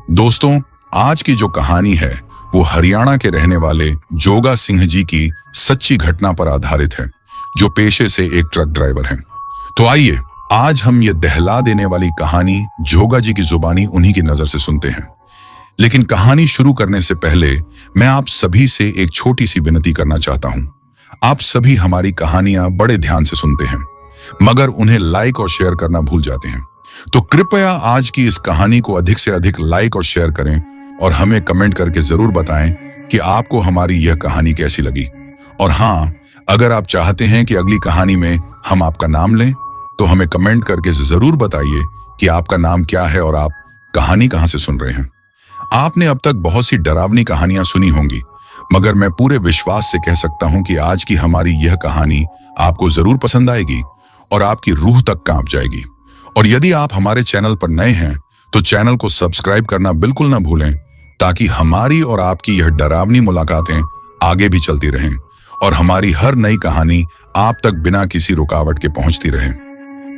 दोस्तों, आज की जो कहानी है वो हरियाणा के रहने वाले जोगा सिंह जी की सच्ची घटना पर आधारित है, जो पेशे से एक ट्रक ड्राइवर हैं। तो आइए आज हम ये दहला देने वाली कहानी जोगा जी की जुबानी उन्हीं की नजर से सुनते हैं। लेकिन कहानी शुरू करने से पहले मैं आप सभी से एक छोटी सी विनती करना चाहता हूं। आप सभी हमारी कहानियां बड़े ध्यान से सुनते हैं, मगर उन्हें लाइक और शेयर करना भूल जाते हैं। तो कृपया आज की इस कहानी को अधिक से अधिक लाइक और शेयर करें और हमें कमेंट करके जरूर बताएं कि आपको हमारी यह कहानी कैसी लगी। और हाँ, अगर आप चाहते हैं कि अगली कहानी में हम आपका नाम लें, तो हमें कमेंट करके जरूर बताइए कि आपका नाम क्या है और आप कहानी कहां से सुन रहे हैं। आपने अब तक बहुत सी डरावनी कहानियां सुनी होंगी, मगर मैं पूरे विश्वास से कह सकता हूं कि आज की हमारी यह कहानी आपको जरूर पसंद आएगी और आपकी रूह तक कांप जाएगी। और यदि आप हमारे चैनल पर नए हैं तो चैनल को सब्सक्राइब करना बिल्कुल ना भूलें, ताकि हमारी और आपकी यह डरावनी मुलाकातें आगे भी चलती रहें और हमारी हर नई कहानी आप तक बिना किसी रुकावट के पहुंचती रहे।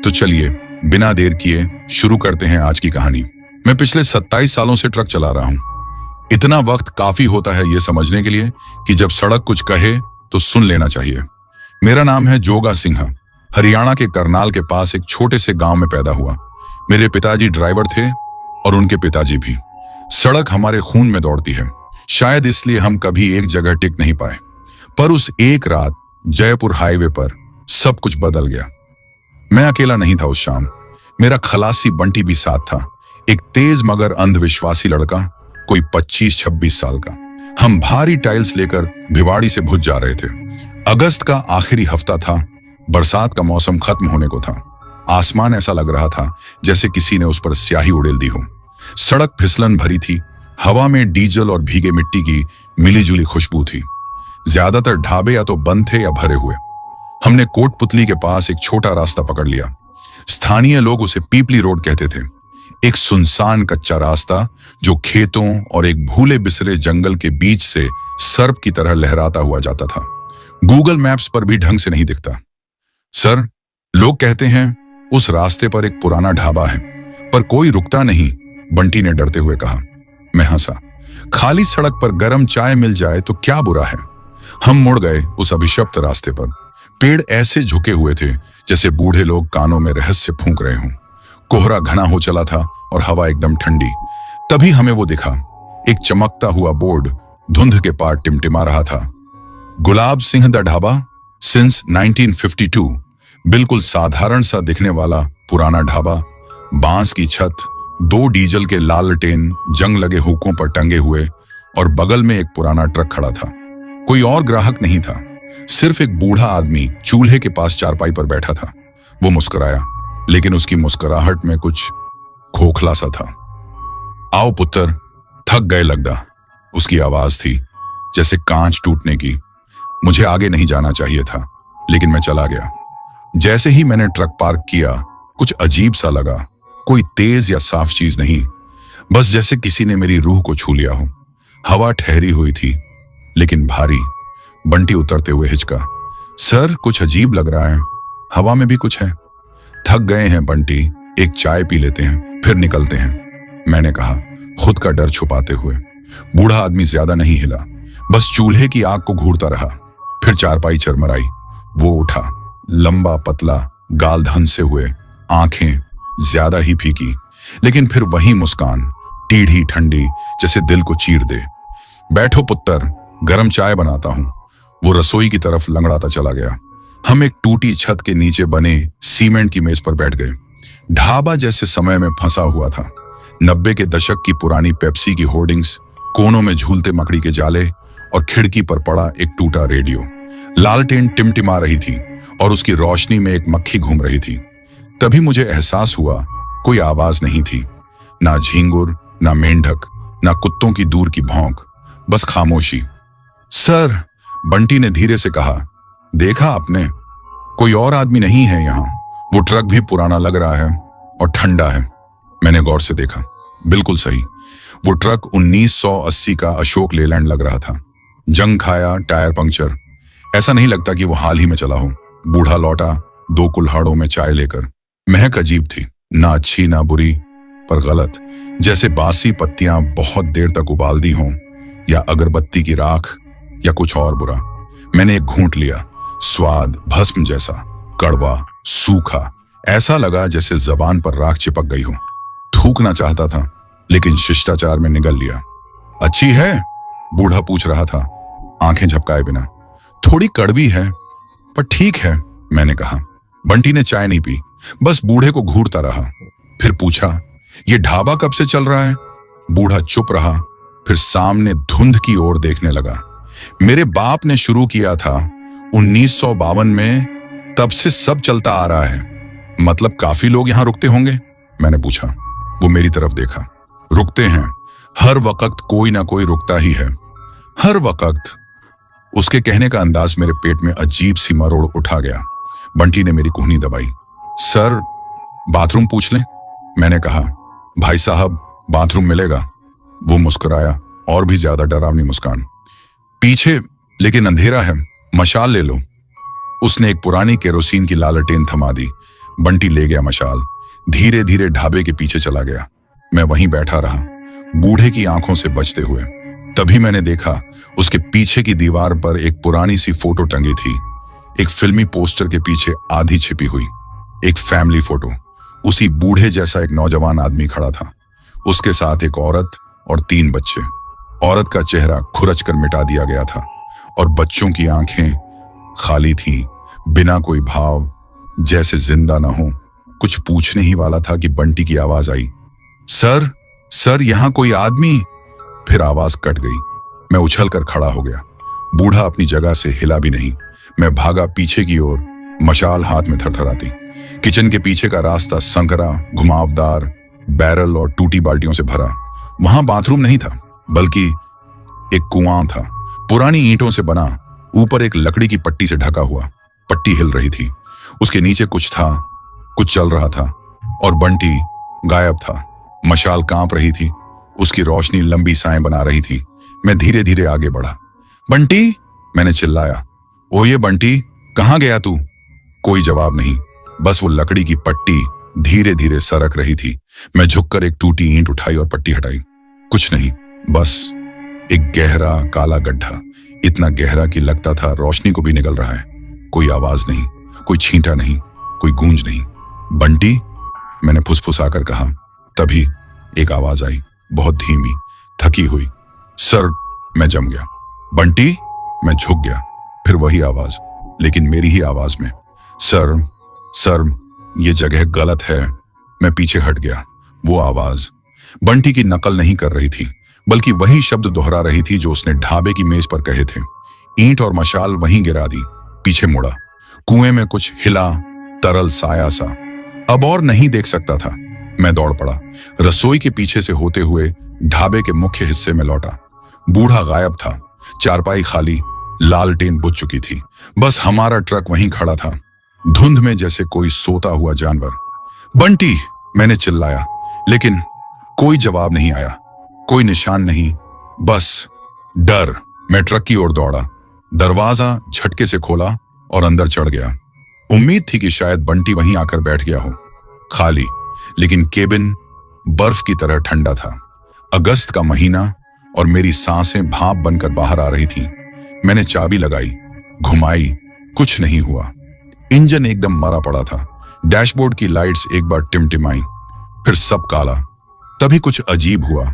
तो चलिए बिना देर किए शुरू करते हैं आज की कहानी। मैं पिछले 27 सालों से ट्रक चला रहा हूं। इतना वक्त काफी होता है यह समझने के लिए कि जब सड़क कुछ कहे तो सुन लेना चाहिए। मेरा नाम है जोगा सिंह। हरियाणा के करनाल के पास एक छोटे से गांव में पैदा हुआ। मेरे पिताजी ड्राइवर थे और उनके पिताजी भी। सड़क हमारे खून में दौड़ती है, शायद इसलिए हम कभी एक जगह टिक नहीं पाए। पर उस एक रात जयपुर हाईवे पर सब कुछ बदल गया। मैं अकेला नहीं था उस शाम। मेरा खलासी बंटी भी साथ था, एक तेज मगर अंधविश्वासी लड़का, कोई 25-26 साल का। हम भारी टाइल्स लेकर भिवाड़ी से भुज जा रहे थे। अगस्त का आखिरी हफ्ता था। बरसात का मौसम खत्म होने को था। आसमान ऐसा लग रहा था जैसे किसी ने उस पर स्याही उड़ेल दी हो। सड़क फिसलन भरी थी। हवा में डीजल और भीगे मिट्टी की मिलीजुली खुशबू थी। ज्यादातर ढाबे या तो बंद थे या भरे हुए। हमने कोटपुतली के पास एक छोटा रास्ता पकड़ लिया। स्थानीय लोग उसे पीपली रोड कहते थे। एक सुनसान कच्चा रास्ता जो खेतों और एक भूले बिसरे जंगल के बीच से सर्प की तरह लहराता हुआ जाता था। गूगल मैप्स पर भी ढंग से नहीं दिखता। सर, लोग कहते हैं उस रास्ते पर एक पुराना ढाबा है, पर कोई रुकता नहीं, बंटी ने डरते हुए कहा। मैं हंसा। खाली सड़क पर गर्म चाय मिल जाए तो क्या बुरा है। हम मुड़ गए उस अभिशप्त रास्ते पर। पेड़ ऐसे झुके हुए थे जैसे बूढ़े लोग कानों में रहस्य फूंक रहे हों। कोहरा घना हो चला था और हवा एकदम ठंडी। तभी हमें वो दिखा। एक चमकता हुआ बोर्ड धुंध के पार टिमटिमा रहा था। Gulab Singh the dhaba since 1952। बिल्कुल साधारण सा दिखने वाला पुराना ढाबा, बांस की छत, 2 डीजल के लालटेन जंग लगे हुकों पर टंगे हुए और बगल में एक पुराना ट्रक खड़ा था। कोई और ग्राहक नहीं था, सिर्फ एक बूढ़ा आदमी चूल्हे के पास चारपाई पर बैठा था। वो मुस्कुराया, लेकिन उसकी मुस्कुराहट में कुछ खोखला सा था। आओ पुत्र, थक गए लगदा, उसकी आवाज थी जैसे कांच टूटने की। मुझे आगे नहीं जाना चाहिए था, लेकिन मैं चला गया। जैसे ही मैंने ट्रक पार्क किया, कुछ अजीब सा लगा। कोई तेज या साफ चीज नहीं, बस जैसे किसी ने मेरी रूह को छू लिया हो। हवा ठहरी हुई थी, लेकिन भारी। बंटी उतरते हुए हिचका। सर, कुछ अजीब लग रहा है, हवा में भी कुछ है। थक गए हैं बंटी, एक चाय पी लेते हैं फिर निकलते हैं, मैंने कहा, खुद का डर छुपाते हुए। बूढ़ा आदमी ज्यादा नहीं हिला, बस चूल्हे की आग को घूरता रहा। फिर चारपाई चरमराई। वो उठा, लंबा पतला, गाल धंसे हुए, आंखें ज्यादा ही फीकी, लेकिन फिर वही मुस्कान, टीढ़ी ठंडी, जैसे दिल को चीर दे। बैठो पुत्र, गरम चाय बनाता हूं। वो रसोई की तरफ लंगड़ाता चला गया। हम एक टूटी छत के नीचे बने सीमेंट की मेज पर बैठ गए। ढाबा जैसे समय में फंसा हुआ था। 90 के दशक की पुरानी पेप्सी की होर्डिंग्स, कोनों में झूलते मकड़ी के जाले और खिड़की पर पड़ा एक टूटा रेडियो। लालटेन टिमटिमा रही थी और उसकी रोशनी में एक मक्खी घूम रही थी। तभी मुझे एहसास हुआ कोई आवाज नहीं थी, ना झींगुर, ना मेंढक, ना कुत्तों की दूर की भौंक, बस खामोशी। सर, बंटी ने धीरे से कहा, देखा आपने, कोई और आदमी नहीं है यहाँ। वो ट्रक भी पुराना लग रहा है और ठंडा है। मैंने गौर से देखा। बिल्कुल सही, वो ट्रक 1980 का अशोक लेलैंड लग रहा था। जंग खाया, टायर पंक्चर। ऐसा नहीं लगता कि वो हाल ही में चला हो। बूढ़ा लौटा, 2 कुल्हाड़ों में चाय लेकर। महक अजीब थी, ना अच्छी ना बुरी, पर गलत, जैसे बासी पत्तियां बहुत देर तक उबाल दी हों, या अगरबत्ती की राख, या कुछ और बुरा। मैंने एक घूंट लिया। स्वाद भस्म जैसा, कड़वा, सूखा, ऐसा लगा जैसे जबान पर राख चिपक गई हो। थूकना चाहता था, लेकिन शिष्टाचार में निगल लिया। अच्छी है? बूढ़ा पूछ रहा था, आंखें झपकाए बिना। थोड़ी कड़वी है, पर ठीक है, मैंने कहा। बंटी ने चाय नहीं पी, बस बूढ़े को घूरता रहा। फिर पूछा, ये ढाबा कब से चल रहा है? बूढ़ा चुप रहा, फिर सामने धुंध की ओर देखने लगा। मेरे बाप ने शुरू किया था 1952 में, तब से सब चलता आ रहा है। मतलब काफी लोग यहां रुकते होंगे? मैंने पूछा। वो मेरी तरफ देखा। रुकते हैं, हर वक्त कोई ना कोई रुकता ही है, हर वक्त। उसके कहने का अंदाज मेरे पेट में अजीब सी मरोड़ उठा गया। बंटी ने मेरी कुहनी दबाई। सर, बाथरूम पूछ लें? मैंने कहा। भाई साहब, बाथरूम मिलेगा? वो मुस्कुराया, और भी ज्यादा डरावनी मुस्कान। पीछे, लेकिन अंधेरा है, मशाल ले लो। उसने एक पुरानी केरोसिन की लालटेन थमा दी। बंटी ले गया मशाल, धीरे धीरे ढाबे के पीछे चला गया। मैं वहीं बैठा रहा, बूढ़े की आंखों से बचते हुए। तभी मैंने देखा, उसके पीछे की दीवार पर एक पुरानी सी फोटो टंगी थी। एक फिल्मी पोस्टर के पीछे आधी छिपी हुई एक फैमिली फोटो। उसी बूढ़े जैसा एक नौजवान आदमी खड़ा था, उसके साथ एक औरत और 3 बच्चे। औरत का चेहरा खुरच कर मिटा दिया गया था, और बच्चों की आंखें खाली थीं, बिना कोई भाव, जैसे जिंदा ना हो। कुछ पूछने ही वाला था कि बंटी की आवाज आई, सर, सर, यहां कोई आदमी। फिर आवाज कट गई। मैं उछलकर खड़ा हो गया। बूढ़ा अपनी जगह से हिला भी नहीं। मैं भागा पीछे की ओर, मशाल हाथ में थरथराती। किचन के पीछे का रास्ता संकरा, घुमावदार, बैरल और टूटी बाल्टियों से भरा। वहां बाथरूम नहीं था, बल्कि एक कुआं था, पुरानी ईंटों से बना, ऊपर एक लकड़ी की पट्टी से ढका हुआ। पट्टी हिल रही थी, उसके नीचे कुछ था, कुछ चल रहा था, और बंटी गायब था। मशाल कांप रही थी, उसकी रोशनी लंबी साएं बना रही थी। मैं धीरे धीरे आगे बढ़ा। बंटी, मैंने चिल्लाया। ओ ये बंटी, कहां गया तू? कोई जवाब नहीं, बस वो लकड़ी की पट्टी धीरे धीरे सरक रही थी। मैं झुककर एक टूटी ईंट उठाई और पट्टी हटाई। कुछ नहीं, बस एक गहरा काला गड्ढा, इतना गहरा कि लगता था रोशनी को भी निगल रहा है। कोई आवाज नहीं, कोई छींटा नहीं, कोई गूंज नहीं। बंटी, मैंने फुसफुसाकर कहा। तभी एक आवाज आई, बहुत धीमी, थकी हुई। सर, मैं जम गया। बंटी, मैं झुक गया। फिर वही आवाज, लेकिन मेरी ही आवाज में, सर, सर, ये जगह गलत है। मैं पीछे हट गया। वो आवाज बंटी की नकल नहीं कर रही थी, बल्कि वही शब्द दोहरा रही थी जो उसने ढाबे की मेज पर कहे थे। ईंट और मशाल वहीं गिरा दी। पीछे मुड़ा। कुएं में कुछ हिला, तरल साया सा। अब और नहीं देख सकता था। मैं दौड़ पड़ा, रसोई के पीछे से होते हुए ढाबे के मुख्य हिस्से में लौटा। बूढ़ा गायब था, चारपाई खाली, लालटेन बुझ चुकी थी। बस हमारा ट्रक वहीं खड़ा था, धुंध में जैसे कोई सोता हुआ जानवर। बंटी, मैंने चिल्लाया, लेकिन कोई जवाब नहीं आया, कोई निशान नहीं, बस डर। मैं ट्रक की ओर दौड़ा, दरवाजा झटके से खोला और अंदर चढ़ गया। उम्मीद थी कि शायद बंटी वहीं आकर बैठ गया हो। खाली, लेकिन केबिन बर्फ की तरह ठंडा था। अगस्त का महीना, और मेरी सांसें भाप बनकर बाहर आ रही थीं। मैंने चाबी लगाई, घुमाई, कुछ नहीं हुआ। इंजन एकदम मरा पड़ा था। डैशबोर्ड की लाइट्स एक बार टिमटिमाई, फिर सब काला। तभी कुछ अजीब हुआ।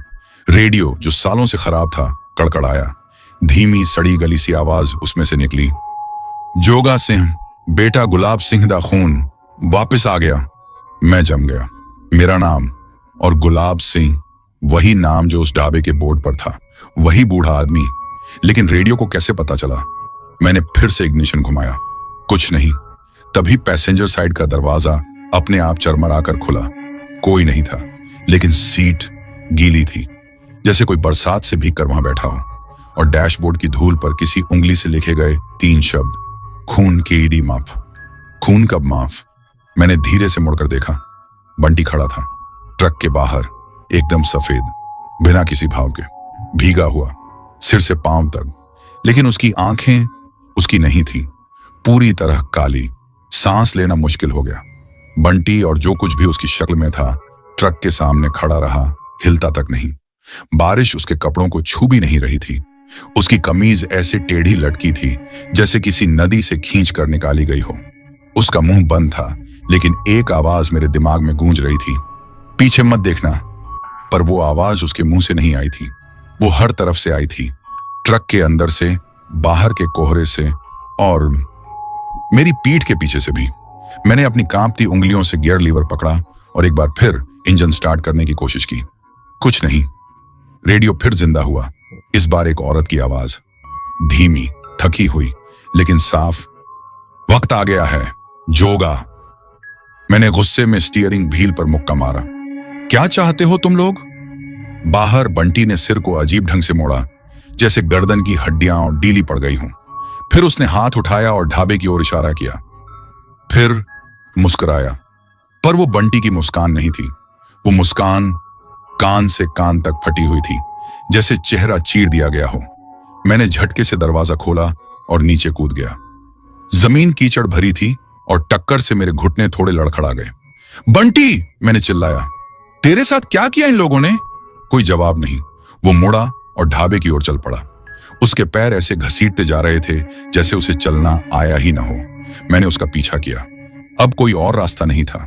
रेडियो, जो सालों से खराब था, कड़कड़ाया। धीमी सड़ी गली सी आवाज उसमें से निकली, जोगा सिंह, बेटा गुलाब सिंह दा खून वापस आ गया। मैं जम गया। मेरा नाम और गुलाब सिंह, वही नाम जो उस ढाबे के बोर्ड पर था, वही बूढ़ा आदमी। लेकिन रेडियो को कैसे पता चला? मैंने फिर से इग्निशन घुमाया, कुछ नहीं। तभी पैसेंजर साइड का दरवाजा अपने आप चरमराकर खुला। कोई नहीं था, लेकिन सीट गीली थी, जैसे कोई बरसात से भीग कर वहां बैठा हो। और डैशबोर्ड की धूल पर किसी उंगली से लिखे गए 3 शब्द, खून की ईडी माफ। खून कब माफ? मैंने धीरे से मुड़कर देखा। बंटी खड़ा था, ट्रक के बाहर, एकदम सफेद, बिना किसी भाव के, भीगा हुआ सिर से पांव तक। लेकिन उसकी आंखें उसकी नहीं थी, पूरी तरह काली। सांस लेना मुश्किल हो गया। बंटी और जो कुछ भी उसकी शक्ल में था, ट्रक के सामने खड़ा रहा, हिलता तक नहीं। बारिश उसके कपड़ों को छू भी नहीं रही थी। उसकी कमीज ऐसे टेढ़ी लटकी थी जैसे किसी नदी से खींच कर निकाली गई हो। उसका मुंह बंद था, लेकिन एक आवाज मेरे दिमाग में गूंज रही थी, पीछे मत देखना। पर वो आवाज उसके मुंह से नहीं आई थी, वो हर तरफ से आई थी, ट्रक के अंदर से, बाहर के कोहरे से और मेरी पीठ के पीछे से भी। मैंने अपनी कांपती उंगलियों से गियर लीवर पकड़ा और एक बार फिर इंजन स्टार्ट करने की कोशिश की। कुछ नहीं। रेडियो फिर जिंदा हुआ। इस बार एक औरत की आवाज, धीमी, थकी हुई, लेकिन साफ। वक्त आ गया है, जोगा। मैंने गुस्से में स्टीयरिंग व्हील पर मुक्का मारा। क्या चाहते हो तुम लोग? बाहर बंटी ने सिर को अजीब ढंग से मोड़ा, जैसे गर्दन की हड्डियां डीली पड़ गई हों। फिर उसने हाथ उठाया और ढाबे की ओर इशारा किया। फिर मुस्कुराया, पर वो बंटी की मुस्कान नहीं थी। वो मुस्कान कान से कान तक फटी हुई थी, जैसे चेहरा चीर दिया गया हो। मैंने झटके से दरवाजा खोला और नीचे कूद गया। जमीन कीचड़ भरी थी और टक्कर से मेरे घुटने थोड़े लड़खड़ा गए। बंटी, मैंने चिल्लाया, तेरे साथ क्या किया इन लोगों ने? कोई जवाब नहीं। वो मुड़ा और ढाबे की ओर चल पड़ा। उसके पैर ऐसे घसीटते जा रहे थे जैसे उसे चलना आया ही ना हो। मैंने उसका पीछा किया। अब कोई और रास्ता नहीं था।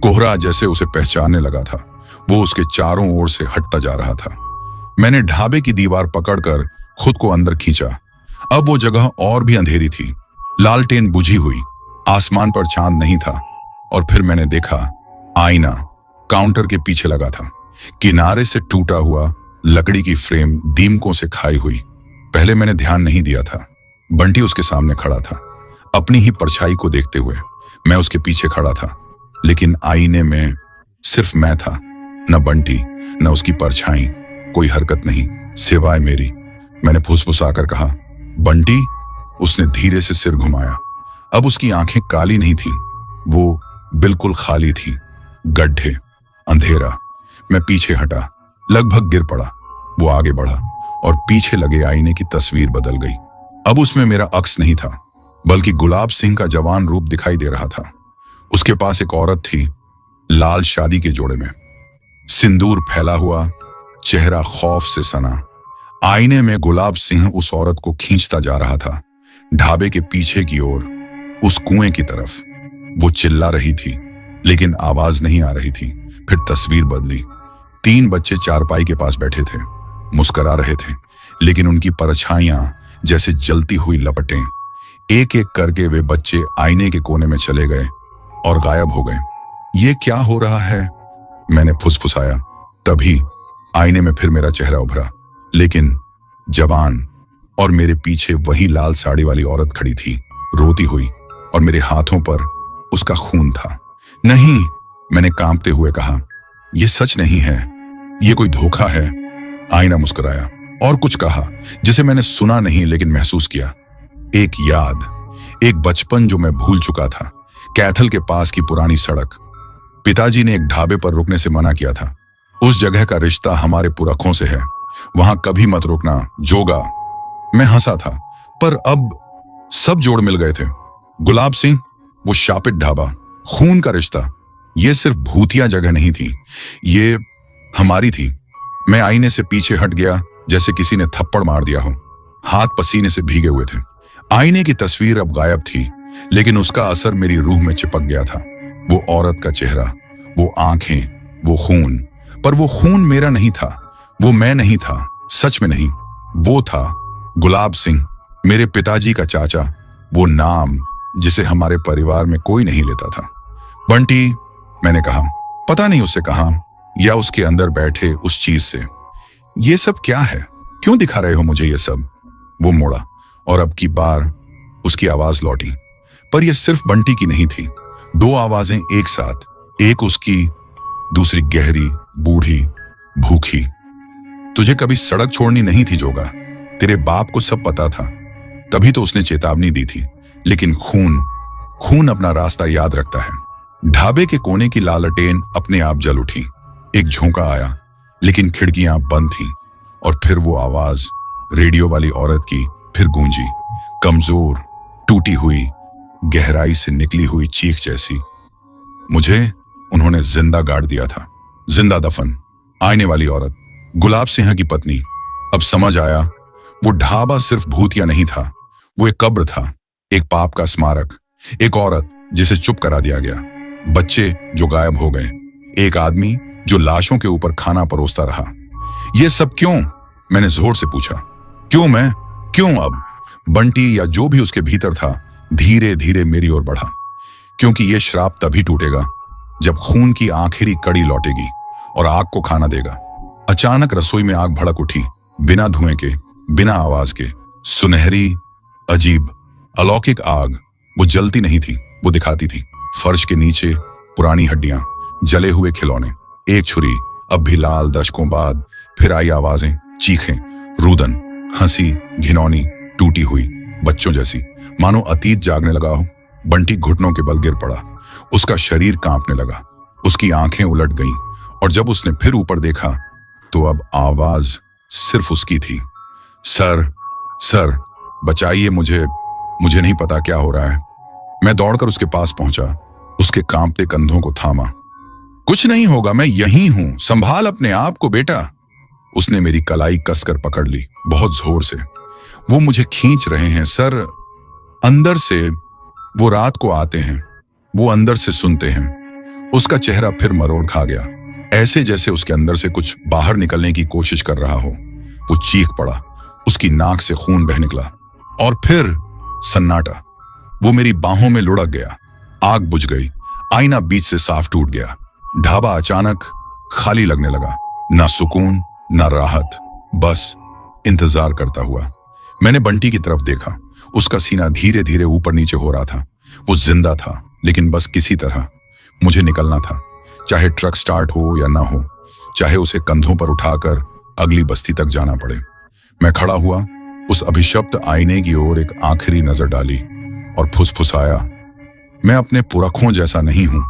कोहरा जैसे उसे पहचानने लगा था। वो उसके चारों ओर से हटता जा रहा था। मैंने ढाबे की दीवार पकड़कर खुद को अंदर खींचा। अब वो जगह और भी अंधेरी थी। लालटेन बुझी हुई, आसमान पर चांद नहीं था। और फिर मैंने देखा, आईना काउंटर के पीछे लगा था। किनारे से टूटा हुआ लकड़ी की फ्रेम दीमकों से खाई हुई। पहले मैंने ध्यान नहीं दिया था। बंटी उसके सामने खड़ा था, अपनी ही परछाई को देखते हुए। मैं उसके पीछे खड़ा था, लेकिन आईने में सिर्फ मैं था, न बंटी, न उसकी परछाई। कोई हरकत नहीं, सिवाय मेरी। मैंने फुसफुसाकर कहा, बंटी। उसने धीरे से सिर घुमाया। अब उसकी आंखें काली नहीं थीं, वो बिल्कुल खाली थी। गड्ढे, अंधेरा। मैं पीछे हटा, लगभग गिर पड़ा। वो आगे बढ़ा और पीछे लगे आईने की तस्वीर बदल गई। अब उसमें मेरा अक्स नहीं था, बल्कि गुलाब सिंह का जवान रूप दिखाई दे रहा था। उसके पास एक औरत थी, लाल शादी के जोड़े में, सिंदूर फैला हुआ, चेहरा खौफ से सना। आईने में गुलाब सिंह उस औरत को खींचता जा रहा था, ढाबे के पीछे की ओर, उस कुएं की तरफ। वो चिल्ला रही थी, लेकिन आवाज नहीं आ रही थी। फिर तस्वीर बदली। 3 बच्चे चारपाई के पास बैठे थे, मुस्कुरा रहे थे, लेकिन उनकी परछाइयां जैसे जलती हुई लपटें। एक एक करके वे बच्चे आईने के कोने में चले गए और गायब हो गए। ये क्या हो रहा है? मैंने फुसफुसाया। तभी आईने में फिर मेरा चेहरा उभरा, लेकिन जवान, और मेरे पीछे वही लाल साड़ी वाली औरत खड़ी थी, रोती हुई, और मेरे हाथों पर उसका खून था। नहीं, मैंने कांपते हुए कहा, यह सच नहीं है, यह कोई धोखा है। आईना मुस्कुराया और कुछ कहा जिसे मैंने सुना नहीं लेकिन महसूस किया। एक याद, एक बचपन जो मैं भूल चुका था। कैथल के पास की पुरानी सड़क। पिताजी ने एक ढाबे पर रुकने से मना किया था। उस जगह का रिश्ता हमारे पुरखों से है, वहां कभी मत रुकना, जोगा। मैं हंसा था, पर अब सब जोड़ मिल गए थे। गुलाब सिंह, वो शापित ढाबा, खून का रिश्ता। ये सिर्फ भूतिया जगह नहीं थी, ये हमारी थी। मैं आईने से पीछे हट गया, जैसे किसी ने थप्पड़ मार दिया हो। हाथ पसीने से भीगे हुए थे। आईने की तस्वीर अब गायब थी, लेकिन उसका असर मेरी रूह में चिपक गया था। वो औरत का चेहरा, वो आंखें, वो खून। पर वो खून मेरा नहीं था, वो मैं नहीं था, सच में नहीं। वो था गुलाब सिंह, मेरे पिताजी का चाचा, वो नाम जिसे हमारे परिवार में कोई नहीं लेता था। बंटी, मैंने कहा, पता नहीं उससे कहा या उसके अंदर बैठे उस चीज से। ये सब क्या है? क्यों दिखा रहे हो मुझे ये सब? वो मुड़ा और अब की बार उसकी आवाज लौटी, पर यह सिर्फ बंटी की नहीं थी। 2 आवाजें एक साथ, एक उसकी, दूसरी गहरी, बूढ़ी, भूखी। तुझे कभी सड़क छोड़नी नहीं थी जोगा, तेरे बाप को सब पता था, तभी तो उसने चेतावनी दी थी। लेकिन खून अपना रास्ता याद रखता है। ढाबे के कोने की लालटेन अपने आप जल उठी। एक झोंका आया, लेकिन खिड़कियां बंद थीं। और फिर वो आवाज रेडियो वाली औरत की फिर गूंजी, कमजोर, टूटी हुई, गहराई से निकली हुई चीख जैसी। मुझे उन्होंने जिंदा गाड़ दिया था, जिंदा दफन, आईने वाली औरत, गुलाब सिंह की पत्नी। अब समझ आया, वो ढाबा सिर्फ भूतिया नहीं था, वो एक कब्र था, एक पाप का स्मारक, एक औरत जिसे चुप करा दिया गया, बच्चे जो गायब हो गए, एक आदमी जो लाशों के ऊपर खाना परोसता रहा। ये सब क्यों? मैंने जोर से पूछा। क्यों मैं? क्यों अब? बंटी या जो भी उसके भीतर था धीरे धीरे मेरी ओर बढ़ा। क्योंकि यह श्राप तभी टूटेगा जब खून की आखिरी कड़ी लौटेगी और आग को खाना देगा। अचानक रसोई में आग भड़क उठी, बिना धुएं के, बिना आवाज के। सुनहरी, अजीब, अलौकिक आग। वो जलती नहीं थी, वो दिखाती थी। फर्श के नीचे पुरानी हड्डियां, जले हुए खिलौने, एक छुरी, अब भी लाल। दशकों बाद फिर आई आवाजें, चीखें, रुदन, हंसी, घिनौनी, टूटी हुई, बच्चों जैसी, मानो अतीत जागने लगा हो। बंटी घुटनों के बल गिर पड़ा, उसका शरीर कांपने लगा, उसकी आंखें उलट गईं, और जब उसने फिर ऊपर देखा तो अब आवाज सिर्फ उसकी थी। सर, सर, बचाइए मुझे, मुझे नहीं पता क्या हो रहा है। मैं दौड़कर उसके पास पहुंचा, उसके कांपते कंधों को थामा। कुछ नहीं होगा, मैं यहीं हूं, संभाल अपने आप को बेटा। उसने मेरी कलाई कसकर पकड़ ली, बहुत जोर से। वो मुझे खींच रहे हैं सर, अंदर से। वो रात को आते हैं, वो अंदर से सुनते हैं। उसका चेहरा फिर मरोड़ खा गया, ऐसे जैसे उसके अंदर से कुछ बाहर निकलने की कोशिश कर रहा हो। वो चीख पड़ा, उसकी नाक से खून बह निकला, और फिर सन्नाटा। वो मेरी बाहों में लुढ़क गया, आग बुझ गई, आईना बीच से साफ टूट गया। ढाबा अचानक खाली लगने लगा, ना सुकून, ना राहत, बस इंतजार करता हुआ। मैंने बंटी की तरफ देखा, उसका सीना धीरे धीरे ऊपर नीचे हो रहा था। वो जिंदा था, लेकिन बस किसी तरह मुझे निकलना था, चाहे ट्रक स्टार्ट हो या ना हो, चाहे उसे कंधों पर उठाकर अगली बस्ती तक जाना पड़े। मैं खड़ा हुआ, उस अभिशप्त आईने की ओर एक आखिरी नजर डाली और फुसफुसाया, मैं अपने पुरखों जैसा नहीं हूं,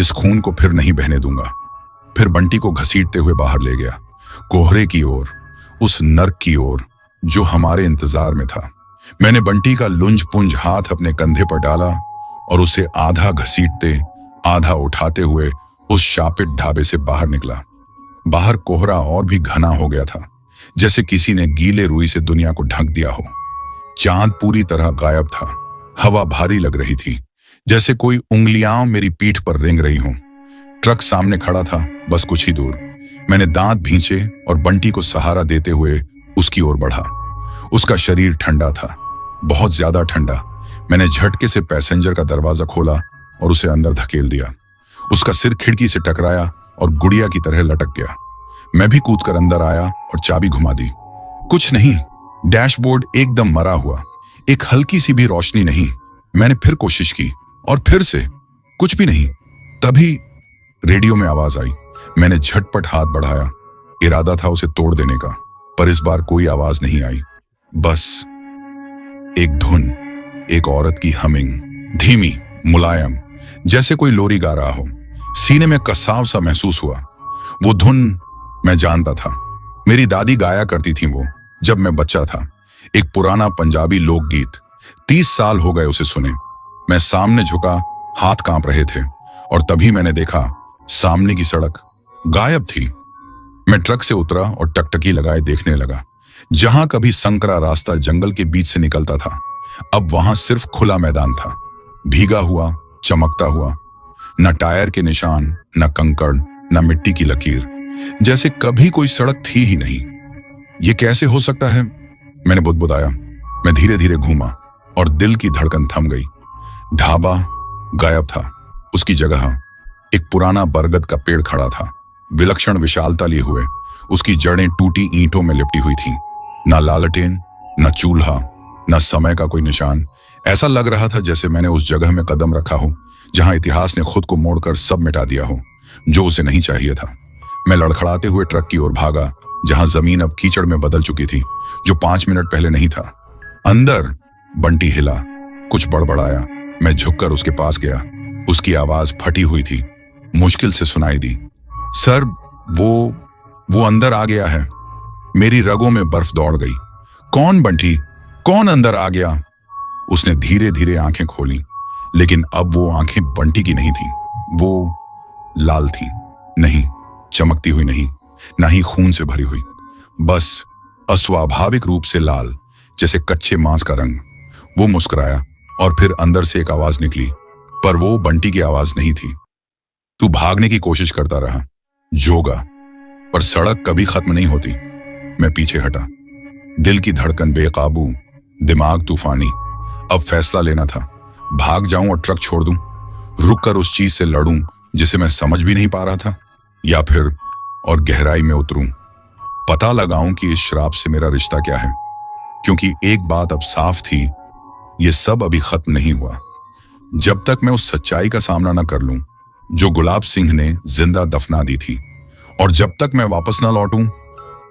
इस खून को फिर नहीं बहने दूंगा। फिर बंटी को घसीटते हुए बाहर ले गया, कोहरे की ओर, उस नर्क की ओर जो हमारे इंतजार में था। मैंने बंटी का लुंज पुंज हाथ अपने कंधे पर डाला और उसे आधा घसीटते, आधा उठाते हुए उस शापित ढाबे से बाहर निकला। बाहर कोहरा और भी घना हो गया था, जैसे किसी ने गीले रुई से दुनिया को ढक दिया हो। चांद पूरी तरह गायब था, हवा भारी लग रही थी, जैसे कोई उंगलियां मेरी पीठ पर रेंग रही हों। ट्रक सामने खड़ा था, बस कुछ ही दूर। मैंने दांत भींचे और बंटी को सहारा देते हुए उसकी ओर बढ़ा। उसका शरीर ठंडा था, बहुत ज्यादा ठंडा। मैंने झटके से पैसेंजर का दरवाजा खोला और उसे अंदर धकेल दिया। उसका सिर खिड़की से टकराया और गुड़िया की तरह लटक गया। मैं भी कूदकर अंदर आया और चाबी घुमा दी। कुछ नहीं, डैशबोर्ड एकदम मरा हुआ, एक हल्की सी भी रोशनी नहीं। मैंने फिर कोशिश की और फिर से कुछ भी नहीं। तभी रेडियो में आवाज आई। मैंने झटपट हाथ बढ़ाया, इरादा था उसे तोड़ देने का, पर इस बार कोई आवाज नहीं आई। बस एक धुन, एक औरत की हमिंग, धीमी, मुलायम, जैसे कोई लोरी गा रहा हो। सीने में कसाव सा महसूस हुआ। वो धुन मैं जानता था, मेरी दादी गाया करती थी वो, जब मैं बच्चा था। एक पुराना पंजाबी लोकगीत, 30 साल हो गए उसे सुने। मैं सामने झुका, हाथ कांप रहे थे, और तभी मैंने देखा सामने की सड़क गायब थी। मैं ट्रक से उतरा और टकटकी लगाए देखने लगा। जहां कभी संकरा रास्ता जंगल के बीच से निकलता था, अब वहां सिर्फ खुला मैदान था, भीगा हुआ, चमकता हुआ। न टायर के निशान, न कंकड़, न मिट्टी की लकीर, जैसे कभी कोई सड़क थी ही नहीं। ये कैसे हो सकता है? मैंने बुदबुदाया। मैं धीरे धीरे घूमा और दिल की धड़कन थम गई। ढाबा गायब था, उसकी जगह एक पुराना बरगद का पेड़ खड़ा था, विलक्षण विशालता लिए हुए। उसकी जड़ें टूटी ईंटों में लिपटी हुई थीं। ना लालटेन, न चूल्हा, न समय का कोई निशान। ऐसा लग रहा था जैसे मैंने उस जगह में कदम रखा हो जहां इतिहास ने खुद को मोड़कर सब मिटा दिया हो, जो उसे नहीं चाहिए था। मैं लड़खड़ाते हुए ट्रक की ओर भागा, जहां जमीन अब कीचड़ में बदल चुकी थी, जो 5 मिनट पहले नहीं था। अंदर बंटी हिला, कुछ बड़बड़ाया। मैं झुककर उसके पास गया। उसकी आवाज फटी हुई थी, मुश्किल से सुनाई दी। सर, वो अंदर आ गया है। मेरी रगों में बर्फ दौड़ गई। कौन बंटी? कौन अंदर आ गया? उसने धीरे धीरे आंखें खोली, लेकिन अब वो आंखें बंटी की नहीं थी, वो लाल थी। नहीं, चमकती हुई नहीं, ना ही खून से भरी हुई, बस अस्वाभाविक रूप से लाल, जैसे कच्चे मांस का रंग। वो मुस्कुराया और फिर अंदर से एक आवाज निकली, पर वो बंटी की आवाज नहीं थी। तू भागने की कोशिश करता रहा, जोगा, पर सड़क कभी खत्म नहीं होती। मैं पीछे हटा, दिल की धड़कन बेकाबू, दिमाग तूफानी। अब फैसला लेना था, भाग जाऊं और ट्रक छोड़ दूं, रुक कर उस चीज से लड़ूं जिसे मैं समझ भी नहीं पा रहा था, या फिर और गहराई में उतरूं, पता लगाऊं कि इस श्राप से मेरा रिश्ता क्या है। क्योंकि एक बात अब साफ थी, ये सब अभी खत्म नहीं हुआ जब तक मैं उस सच्चाई का सामना न कर लूं जो गुलाब सिंह ने जिंदा दफना दी थी, और जब तक मैं वापस न लौटूं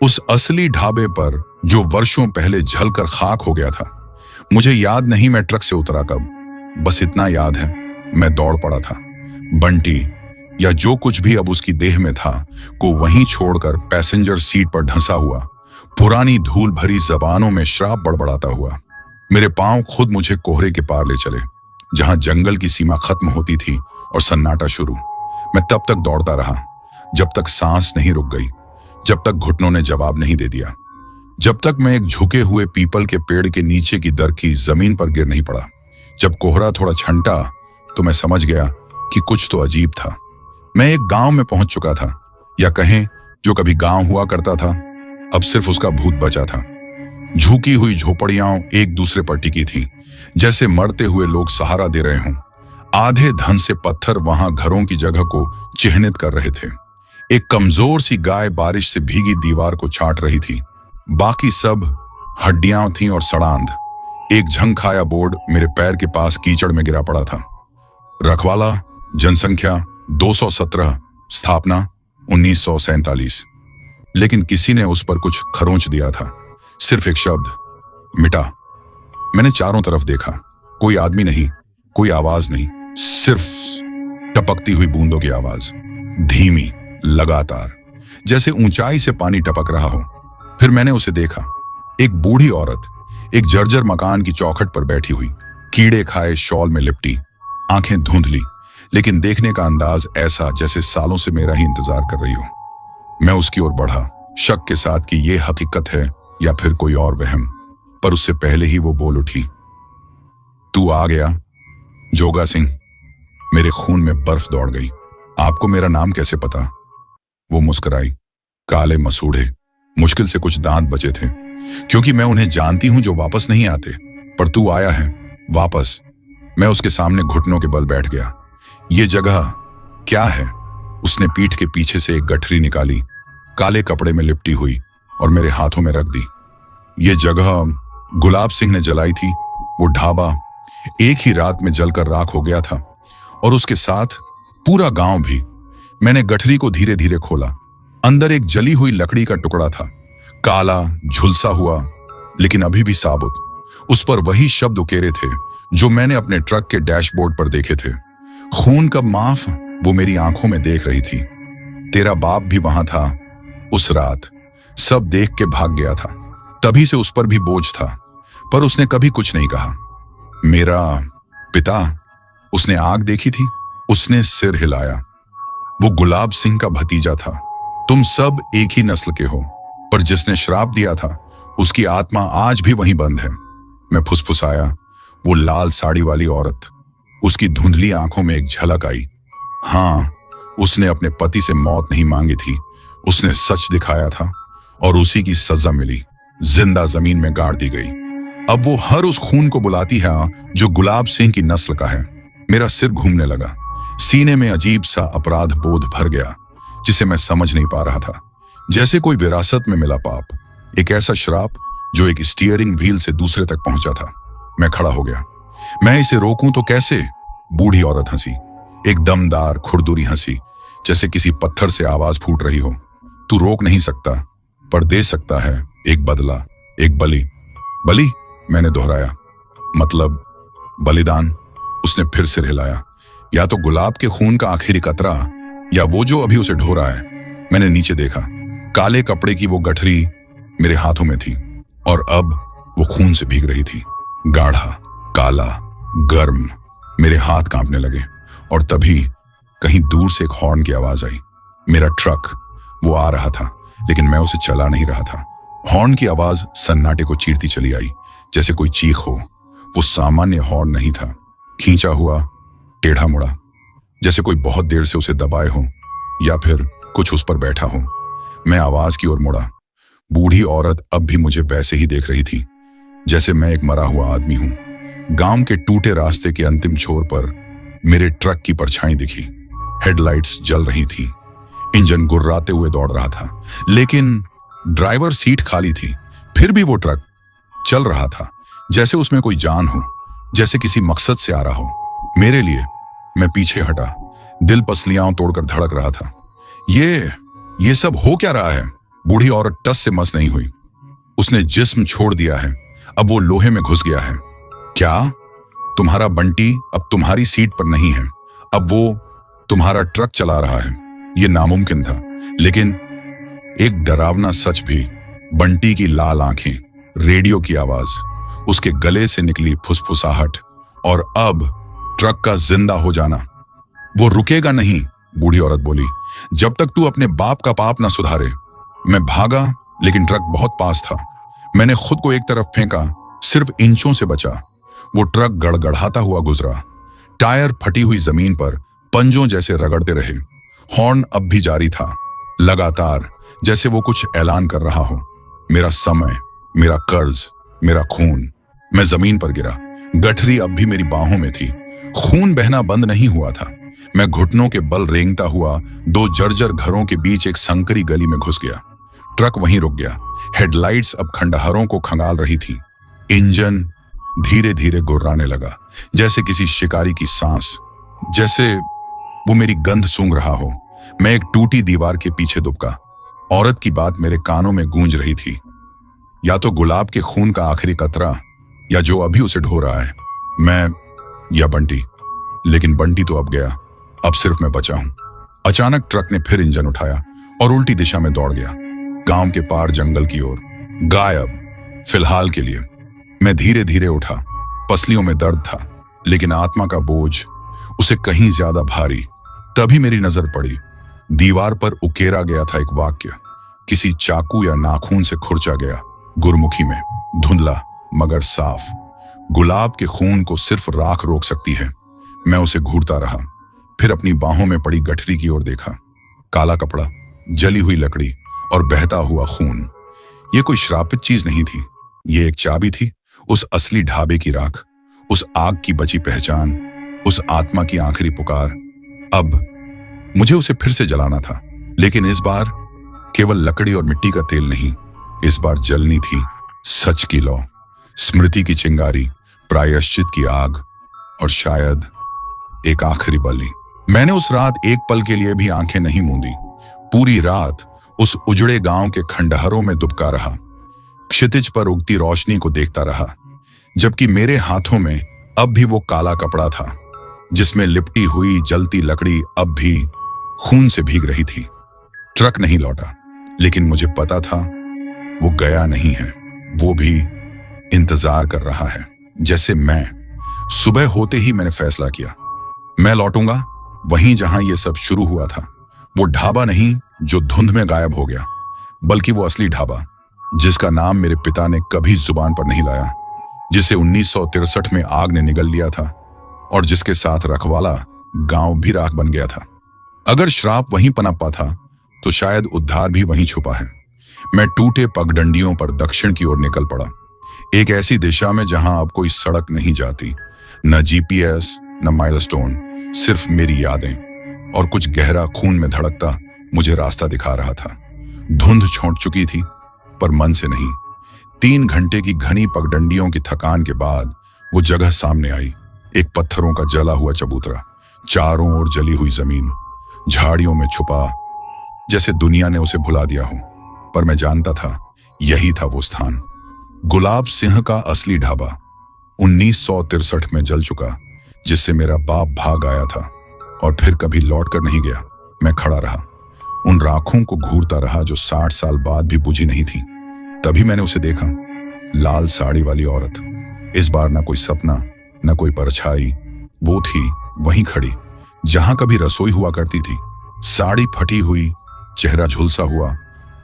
उस असली ढाबे पर जो वर्षों पहले जलकर खाक हो गया था। मुझे याद नहीं मैं ट्रक से उतरा कब, बस इतना याद है मैं दौड़ पड़ा था। बंटी या जो कुछ भी अब उसकी देह में था को वहीं छोड़कर पैसेंजर सीट पर ढंसा हुआ, पुरानी धूल भरी जबानों में श्राप बड़बड़ाता हुआ। मेरे पांव खुद मुझे कोहरे के पार ले चले, जहां जंगल की सीमा खत्म होती थी और सन्नाटा शुरू। मैं तब तक दौड़ता रहा जब तक सांस नहीं रुक गई, जब तक घुटनों ने जवाब नहीं दे दिया, जब तक मैं एक झुके हुए पीपल के पेड़ के नीचे की दरकी जमीन पर गिर नहीं पड़ा। जब कोहरा थोड़ा छंटा तो मैं समझ गया कि कुछ तो अजीब था। मैं एक गांव में पहुंच चुका था, या कहें जो कभी गांव हुआ करता था, अब सिर्फ उसका भूत बचा था। झुकी हुई झोपड़ियां एक दूसरे पर टिकी थीं, जैसे मरते हुए लोग सहारा दे रहे हों। आधे धन से पत्थर वहां घरों की जगह को चिह्नित कर रहे थे। एक कमजोर सी गाय बारिश से भीगी दीवार को छाट रही थी, बाकी सब हड्डियां थीं और सड़ांध। एक झंखाया बोर्ड मेरे पैर के पास कीचड़ में गिरा पड़ा था, रखवाला, जनसंख्या 217, स्थापना 1947। लेकिन किसी ने उस पर कुछ खरोंच दिया था, सिर्फ एक शब्द, मिटा। मैंने चारों तरफ देखा, कोई आदमी नहीं, कोई आवाज नहीं, सिर्फ टपकती हुई बूंदों की आवाज, धीमी, लगातार, जैसे ऊंचाई से पानी टपक रहा हो। फिर मैंने उसे देखा, एक बूढ़ी औरत एक जर्जर मकान की चौखट पर बैठी हुई, कीड़े खाए शॉल में लिपटी, आंखें धुंधली, लेकिन देखने का अंदाज ऐसा जैसे सालों से मेरा ही इंतजार कर रही हो। मैं उसकी ओर बढ़ा, शक के साथ कि यह हकीकत है या फिर कोई और वहम, पर उससे पहले ही वो बोल उठी, तू आ गया जोगा सिंह। मेरे खून में बर्फ दौड़ गई। आपको मेरा नाम कैसे पता? वो मुस्कुराई, काले मसूड़े, मुश्किल से कुछ दांत बचे थे, क्योंकि मैं उन्हें जानती हूं जो वापस नहीं आते, पर तू आया है वापस। मैं उसके सामने घुटनों के बल बैठ गया। ये जगह क्या है? उसने पीठ के पीछे से एक गठरी निकाली, काले कपड़े में लिपटी हुई, और मेरे हाथों में रख दी। ये जगह गुलाब सिंह ने जलाई थी। वो ढाबा एक ही रात में जलकर राख हो गया था, और उसके साथ पूरा गांव भी। मैंने गठरी को धीरे धीरे खोला। अंदर एक जली हुई लकड़ी का टुकड़ा था, काला, झुलसा हुआ, लेकिन अभी भी साबुत। उस पर वही शब्द उकेरे थे जो मैंने अपने ट्रक के डैशबोर्ड पर देखे थे। खून कब माफ, वो मेरी आंखों में देख रही थी। तेरा बाप भी वहां था उस रात, सब देख के भाग गया था। तभी से उस पर भी बोझ था, पर उसने कभी कुछ नहीं कहा। मेरा पिता, उसने आग देखी थी? उसने सिर हिलाया। वो गुलाब सिंह का भतीजा था। तुम सब एक ही नस्ल के हो, पर जिसने श्राप दिया था उसकी आत्मा आज भी वहीं बंद है। मैं फुसफुसाया। वो लाल साड़ी वाली औरत, उसकी धुंधली आंखों में एक झलक आई। हाँ, उसने अपने पति से मौत नहीं मांगी थी, उसने सच दिखाया था, और उसी की सजा मिली, जिंदा जमीन में गाड़ दी गई। अब वो हर उस खून को बुलाती है जो गुलाब सिंह की नस्ल का है। मेरा सिर घूमने लगा, सीने में अजीब सा अपराध बोध भर गया जिसे मैं समझ नहीं पा रहा था। जैसे कोई विरासत में मिला पाप, एक ऐसा श्राप जो एक स्टीयरिंग व्हील से दूसरे तक पहुंचा था। मैं खड़ा हो गया। मैं इसे रोकूं तो कैसे? बूढ़ी औरत हंसी, एक दमदार खुरदुरी हंसी, जैसे किसी पत्थर से आवाज फूट रही हो। तू रोक नहीं सकता, पर दे सकता है एक बदला, एक बलि। बलि? मैंने दोहराया। मतलब बलिदान। उसने फिर सिर हिलाया। या तो गुलाब के खून का आखिरी कतरा, या वो जो अभी उसे ढो रहा है। मैंने नीचे देखा। काले कपड़े की वो गठरी मेरे हाथों में थी, और अब वो खून से भीग रही थी, गाढ़ा, काला, गर्म। मेरे हाथ कांपने लगे, और तभी कहीं दूर से एक हॉर्न की आवाज आई। मेरा ट्रक, वो आ रहा था, लेकिन मैं उसे चला नहीं रहा था। हॉर्न की आवाज सन्नाटे को चीरती चली आई, जैसे कोई चीख हो। वो सामान्य हॉर्न नहीं था, खींचा हुआ, टेढ़ा मुड़ा, जैसे कोई बहुत देर से उसे दबाए हो या फिर कुछ उस पर बैठा हो। मैं आवाज की ओर मुड़ा। बूढ़ी औरत अब भी मुझे वैसे ही देख रही थी, जैसे मैं एक मरा हुआ आदमी हूं। गांव के टूटे रास्ते के अंतिम छोर पर मेरे ट्रक की परछाई दिखी। हेडलाइट्स जल रही थी, इंजन गुर्राते हुए दौड़ रहा था, लेकिन ड्राइवर सीट खाली थी। फिर भी वो ट्रक चल रहा था, जैसे उसमें कोई जान हो, जैसे किसी मकसद से आ रहा हो। मेरे लिए मैं पीछे हटा, दिल पसलियां तोड़कर धड़क रहा था। ये सब हो क्या रहा है? बूढ़ी औरत टस से मस नहीं हुई। उसने जिस्म छोड़ दिया है, अब वो लोहे में घुस गया है। क्या? तुम्हारा बंटी अब तुम्हारी सीट पर नहीं है, अब वो तुम्हारा ट्रक चला रहा है। ये नामुमकिन था, लेकिन एक डरावना सच भी। बंटी की लाल आंखें, रेडियो की आवाज, उसके गले से निकली फुसफुसाहट, और अब ट्रक का जिंदा हो जाना। वो रुकेगा नहीं, बूढ़ी औरत बोली, जब तक तू अपने बाप का पाप ना सुधारे। मैं भागा, लेकिन ट्रक बहुत पास था। मैंने खुद को एक तरफ फेंका, सिर्फ इंचों से बचा। वो ट्रक गड़गड़ाता हुआ गुजरा, टायर फटी हुई जमीन पर पंजों जैसे रगड़ते रहे। हॉर्न अब भी जारी था, लगातार, जैसे वो कुछ ऐलान कर रहा हो। मेरा समय, मेरा कर्ज, मेरा खून। मैं जमीन पर गिरा। गठरी अब भी मेरी बाहों में थी, खून बहना बंद नहीं हुआ था। मैं घुटनों के बल रेंगता हुआ दो जर्जर घरों के बीच एक संकरी गली में घुस गया। ट्रक वहीं रुक गया। हेडलाइट्स अब खंडहरों को खंगाल रही थी। इंजन धीरे धीरे गुर्राने लगा, जैसे किसी शिकारी की सांस, जैसे वो मेरी गंध सूंघ रहा हो। मैं एक टूटी दीवार के पीछे दुबका। औरत की बात मेरे कानों में गूंज रही थी, या तो गुलाब के खून का आखिरी कतरा, या जो अभी उसे ढो रहा है, मैं या बंटी। लेकिन बंटी तो अब गया, अब सिर्फ मैं बचा हूं। अचानक ट्रक ने फिर इंजन उठाया और उल्टी दिशा में दौड़ गया, गांव के पार जंगल की ओर। गायब, फिलहाल के लिए। मैं धीरे धीरे उठा। पसलियों में दर्द था, लेकिन आत्मा का बोझ उसे कहीं ज्यादा भारी। तभी मेरी नजर पड़ी। दीवार पर उकेरा गया था एक वाक्य, किसी चाकू या नाखून से खुरचा गया, गुरमुखी में, धुंधला मगर साफ। गुलाब के खून को सिर्फ राख रोक सकती है। मैं उसे घूरता रहा, फिर अपनी बाहों में पड़ी गठरी की ओर देखा। काला कपड़ा, जली हुई लकड़ी और बहता हुआ खून। ये कोई श्रापित चीज नहीं थी, ये एक चाबी थी, उस असली ढाबे की राख, उस आग की बची पहचान, उस आत्मा की आखिरी पुकार। अब मुझे उसे फिर से जलाना था, लेकिन इस बार केवल लकड़ी और मिट्टी का तेल नहीं, इस बार जलनी थी सच की लौ, स्मृति की चिंगारी, प्रायश्चित की आग, और शायद एक आखिरी बलि। मैंने उस रात एक पल के लिए भी आंखें नहीं मूंदी। पूरी रात उस उजड़े गांव के खंडहरों में दुबका रहा, क्षितिज पर उगती रोशनी को देखता रहा, जबकि मेरे हाथों में अब भी वो काला कपड़ा था, जिसमें लिपटी हुई जलती लकड़ी अब भी खून से भीग रही थी। ट्रक नहीं लौटा, लेकिन मुझे पता था वो गया नहीं है, वो भी इंतजार कर रहा है, जैसे मैं। सुबह होते ही मैंने फैसला किया, मैं लौटूंगा वहीं जहां ये सब शुरू हुआ था। वो ढाबा नहीं जो धुंध में गायब हो गया, बल्कि वो असली ढाबा, जिसका नाम मेरे पिता ने कभी जुबान पर नहीं लाया, जिसे 1963 में आग ने निगल लिया था, और जिसके साथ रखवाला गांव भी राख बन गया था। अगर श्राप वहीं पनपा था, तो शायद उद्धार भी वहीं छुपा है। मैं टूटे पगडंडियों पर दक्षिण की ओर निकल पड़ा, एक ऐसी दिशा में जहां अब कोई सड़क नहीं जाती, न जीपीएस, न माइलस्टोन, सिर्फ मेरी यादें, और कुछ गहरा खून में धड़कता मुझे रास्ता दिखा रहा था। धुंध छोंट चुकी थी, पर मन से नहीं। 3 घंटे की घनी पगडंडियों की थकान के बाद वो जगह सामने आई, एक पत्थरों का जला हुआ चबूतरा, चारों ओर जली हुई जमीन, झाड़ियों में छुपा, जैसे दुनिया ने उसे भुला दिया हो। पर मैं जानता था यही था वो स्थान, गुलाब सिंह का असली ढाबा, 1963 में जल चुका, जिससे मेरा बाप भाग आया था और फिर कभी लौट कर नहीं गया। मैं खड़ा रहा, उन राखों को घूरता रहा जो 60 साल बाद भी बुझी नहीं थी। तभी मैंने उसे देखा, लाल साड़ी वाली औरत। इस बार ना कोई सपना, न कोई परछाई, वो थी वहीं खड़ी जहां कभी रसोई हुआ करती थी। साड़ी फटी हुई, चेहरा झुलसा हुआ,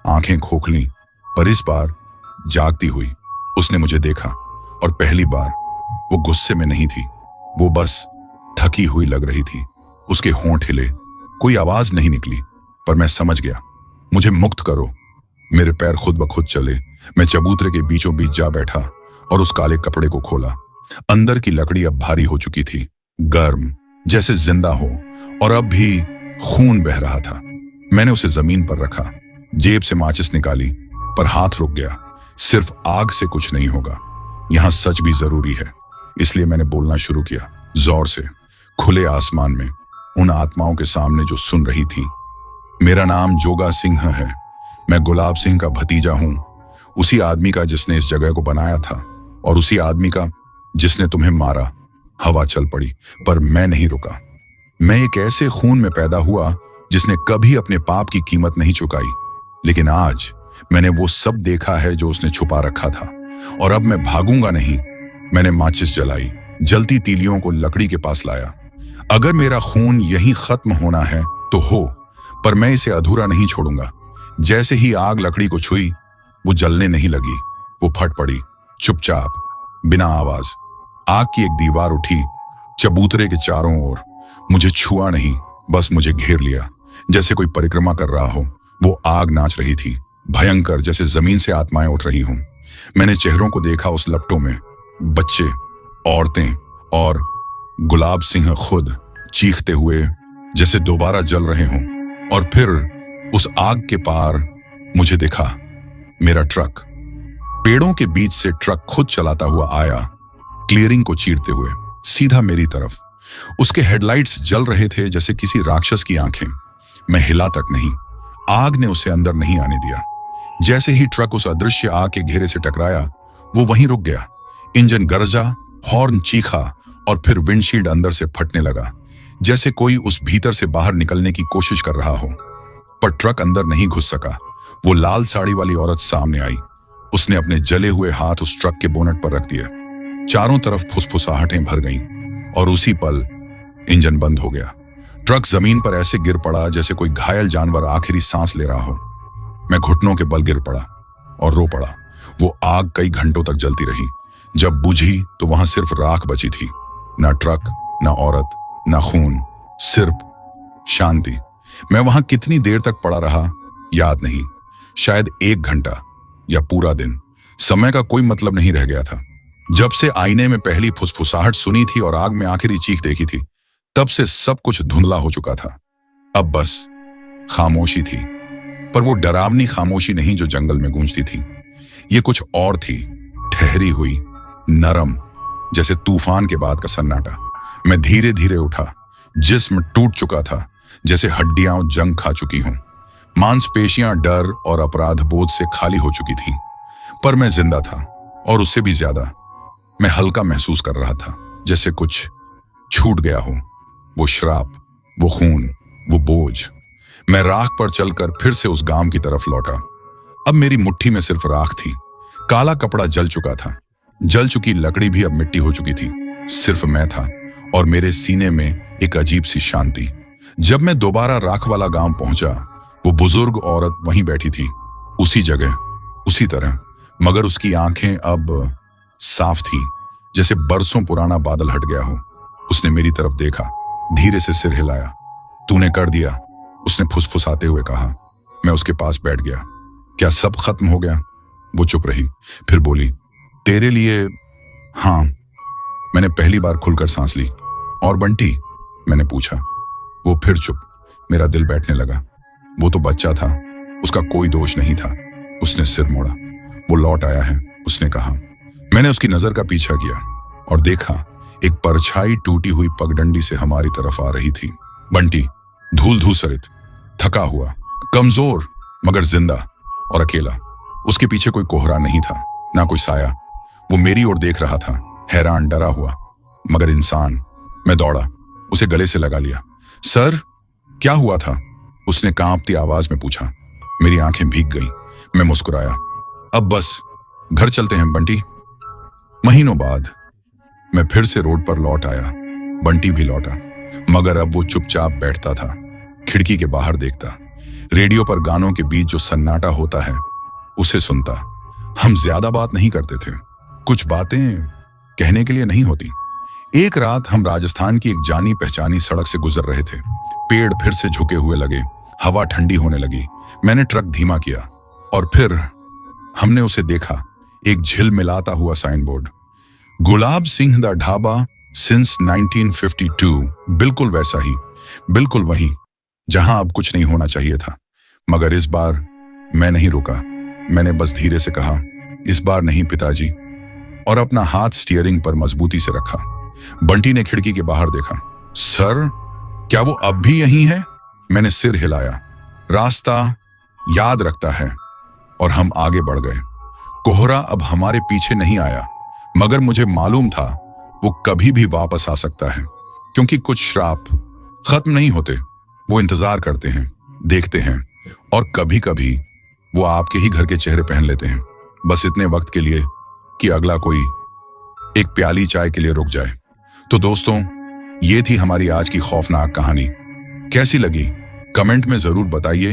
आंखें खोखली, पर इस बार जागती हुई। उसने मुझे देखा और पहली बार वो गुस्से में नहीं थी, वो बस थकी हुई लग रही थी। उसके होंठ हिले, कोई आवाज नहीं निकली, पर मैं समझ गया। मुझे मुक्त करो। मेरे पैर खुद ब खुद चले। मैं चबूतरे के बीचों बीच जा बैठा और उस काले कपड़े को खोला। अंदर की लकड़ी अब भारी हो चुकी थी, गर्म, जैसे जिंदा हो, और अब भी खून बह रहा था। मैंने उसे जमीन पर रखा, जेब से माचिस निकाली, पर हाथ रुक गया। सिर्फ आग से कुछ नहीं होगा, यहां सच भी जरूरी है। इसलिए मैंने बोलना शुरू किया, जोर से, खुले आसमान में, उन आत्माओं के सामने जो सुन रही थी। मेरा नाम जोगा सिंह है। मैं गुलाब सिंह का भतीजा हूं, उसी आदमी का जिसने इस जगह को बनाया था, और उसी आदमी का जिसने तुम्हें मारा। हवा चल पड़ी, पर मैं नहीं रुका। मैं एक ऐसे खून में पैदा हुआ जिसने कभी अपने पाप की कीमत नहीं चुकाई, लेकिन आज मैंने वो सब देखा है जो उसने छुपा रखा था, और अब मैं भागूंगा नहीं। मैंने माचिस जलाई, जलती तीलियों को लकड़ी के पास लाया। अगर मेरा खून यहीं खत्म होना है तो हो, पर मैं इसे अधूरा नहीं छोड़ूंगा। जैसे ही आग लकड़ी को छुई, वो जलने नहीं लगी, वो फट पड़ी, चुपचाप, बिना आवाज। आग की एक दीवार उठी चबूतरे के चारों ओर। मुझे छुआ नहीं, बस मुझे घेर लिया, जैसे कोई परिक्रमा कर रहा हो। वो आग नाच रही थी, भयंकर, जैसे जमीन से आत्माएं उठ रही हों। मैंने चेहरों को देखा उस लपटों में, बच्चे, औरतें और गुलाब सिंह खुद, चीखते हुए जैसे दोबारा जल रहे हों। और फिर उस आग के पार मुझे दिखा मेरा ट्रक। पेड़ों के बीच से ट्रक खुद चलाता हुआ आया, क्लियरिंग को चीरते हुए, सीधा मेरी तरफ। उसके हेडलाइट्स जल रहे थे जैसे किसी राक्षस की आंखें। मैं हिला तक नहीं, आग ने उसे अंदर नहीं आने दिया। जैसे ही ट्रक उस अदृश्य आग के घेरे से टकराया, वो वहीं रुक गया। इंजन गरजा, हॉर्न चीखा, और फिर विंडशील्ड अंदर से फटने लगा, जैसे कोई उस भीतर से बाहर निकलने की कोशिश कर रहा हो। पर ट्रक अंदर नहीं घुस सका। वो लाल साड़ी वाली औरत सामने आई। उसने अपने जले हुए हाथ उस ट्रक के बोनट पर रख दिए। चारों तरफ फुसफुसाहटें भर गईं, और उसी पल इंजन बंद हो गया। ट्रक जमीन पर ऐसे गिर पड़ा जैसे कोई घायल जानवर आखिरी सांस ले रहा हो। मैं घुटनों के बल गिर पड़ा और रो पड़ा। वो आग कई घंटों तक जलती रही। जब बुझी तो वहां सिर्फ राख बची थी, ना ट्रक, ना औरत, ना खून, सिर्फ शांति। मैं वहां कितनी देर तक पड़ा रहा याद नहीं, शायद 1 घंटा या पूरा दिन। समय का कोई मतलब नहीं रह गया था। जब से आईने में पहली फुसफुसाहट सुनी थी और आग में आखिरी चीख देखी थी, तब से सब कुछ धुंधला हो चुका था। अब बस खामोशी थी, पर वो डरावनी खामोशी नहीं जो जंगल में गूंजती थी। ये कुछ और थी, ठहरी हुई, नरम, जैसे तूफान के बाद का सन्नाटा। मैं धीरे धीरे उठा, जिस्म टूट चुका था, जैसे हड्डियां जंग खा चुकी हों। मांसपेशियां डर और अपराध बोध से खाली हो चुकी थीं, पर मैं जिंदा था, और उससे भी ज्यादा मैं हल्का महसूस कर रहा था, जैसे कुछ छूट गया हो। वो श्राप, वो खून, वो बोझ। मैं राख पर चलकर फिर से उस गांव की तरफ लौटा। अब मेरी मुट्ठी में सिर्फ राख थी। काला कपड़ा जल चुका था, जल चुकी लकड़ी भी अब मिट्टी हो चुकी थी। सिर्फ मैं था, और मेरे सीने में एक अजीब सी शांति। जब मैं दोबारा राख वाला गांव पहुंचा, वो बुजुर्ग औरत वहीं बैठी थी, उसी जगह, उसी तरह, मगर उसकी आंखें अब साफ थीं, जैसे बरसों पुराना बादल हट गया हो। उसने मेरी तरफ देखा, धीरे से सिर हिलाया। तूने कर दिया, उसने फुसफुसाते हुए कहा। मैं उसके पास बैठ गया। क्या सब खत्म हो गया? वो चुप रही, फिर बोली, तेरे लिए हाँ। मैंने पहली बार खुलकर सांस ली। और बंटी? मैंने पूछा। वो फिर चुप। मेरा दिल बैठने लगा। वो तो बच्चा था, उसका कोई दोष नहीं था। उसने सिर मोड़ा। वो लौट आया है, उसने कहा। मैंने उसकी नजर का पीछा किया और देखा एक परछाई टूटी हुई पगडंडी से हमारी तरफ आ रही थी। बंटी, धूल धूसरित, थका हुआ, कमजोर, मगर जिंदा और अकेला। उसके पीछे कोई कोहरा नहीं था, ना कोई साया। वो मेरी ओर देख रहा था, हैरान, डरा हुआ, मगर इंसान। मैं दौड़ा, उसे गले से लगा लिया। सर, क्या हुआ था? उसने कांपती आवाज में पूछा। मेरी आंखें भीग गईं। मैं मुस्कुराया। अब बस घर चलते हैं बंटी। महीनों बाद मैं फिर से रोड पर लौट आया। बंटी भी लौटा, मगर अब वो चुपचाप बैठता था, खिड़की के बाहर देखता। रेडियो पर गानों के बीच जो सन्नाटा होता है उसे सुनता। हम ज्यादा बात नहीं करते थे, कुछ बातें कहने के लिए नहीं होती। एक रात हम राजस्थान की एक जानी पहचानी सड़क से गुजर रहे थे। पेड़ फिर से झुके हुए लगे, हवा ठंडी होने लगी। मैंने ट्रक धीमा किया और फिर हमने उसे देखा, एक झिलमिलाता हुआ साइन बोर्ड, गुलाब सिंह दा ढाबा सिंस 1952। बिल्कुल वैसा ही, बिल्कुल वही, जहां अब कुछ नहीं होना चाहिए था। मगर इस बार मैं नहीं रुका। मैंने बस धीरे से कहा, इस बार नहीं पिताजी, और अपना हाथ स्टीयरिंग पर मजबूती से रखा। बंटी ने खिड़की के बाहर देखा। सर, क्या वो अब भी यहीं है? मैंने सिर हिलाया। रास्ता याद रखता है। और हम आगे बढ़ गए। कोहरा अब हमारे पीछे नहीं आया, मगर मुझे मालूम था वो कभी भी वापस आ सकता है, क्योंकि कुछ श्राप खत्म नहीं होते। वो इंतजार करते हैं, देखते हैं, और कभी कभी वो आपके ही घर के चेहरे पहन लेते हैं, बस इतने वक्त के लिए कि अगला कोई एक प्याली चाय के लिए रुक जाए। तो दोस्तों, ये थी हमारी आज की खौफनाक कहानी। कैसी लगी कमेंट में जरूर बताइए।